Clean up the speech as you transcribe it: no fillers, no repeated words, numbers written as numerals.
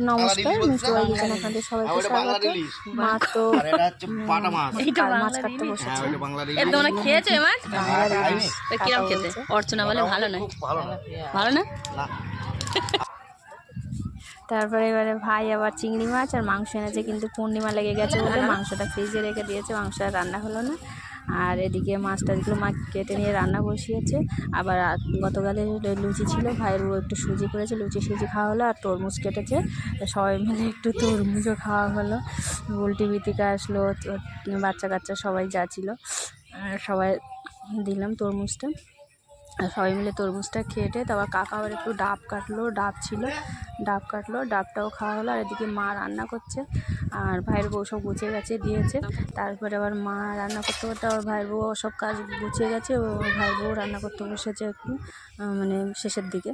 নমস্কার, মিষ্টি বাড়ি কিচেন আপনাদের সবাইকে স্বাগত। মা তো মাছ কাটতে বসেছে। তোমরা খেয়েছো এই মাছ? বাংলার ইলিশ কিরম খেতে? অর্চনা বলে ভালো নয়, ভালো না। তারপরে এবারে ভাই আবার চিংড়ি মাছ আর মাংস এনেছে, কিন্তু পূর্ণিমা লেগে গেছে বলে মাংসটা ফ্রিজে রেখে দিয়েছে, মাংসটা রান্না হলো না। আর এদিকে মাছটা যেগুলো মা কেটে নিয়ে রান্না বসিয়েছে। আবার গতকালে লুচি ছিল, ভাইয়ের বউ একটু সুজি করেছে, লুচি সুজি খাওয়া হলো। আর তরমুজ কেটেছে, সবাই মিলে একটু তরমুজও খাওয়া হলো। বুলটি বিতিকা আসলো, বাচ্চা কাচ্চা সবাই যা ছিল সবাই দিলাম তরমুজটা। সবাই মিলে তরমুজটা খেটে তারপর কাকা আবার একটু ডাব কাটলো, ডাব ছিল, ডাব কাটলো, ডাবটাও খাওয়া হলো। আর এদিকে মা রান্না করছে, আর ভাইয়ের বউ সব গুছিয়ে গেছে দিয়েছে। তারপরে আবার মা রান্না করতে করতে আবার ভাইয়ের বউ সব কাজ গুছিয়ে গেছে, ও ভাইয়ের বউ রান্না করতে বসেছে একটু মানে শেষের দিকে।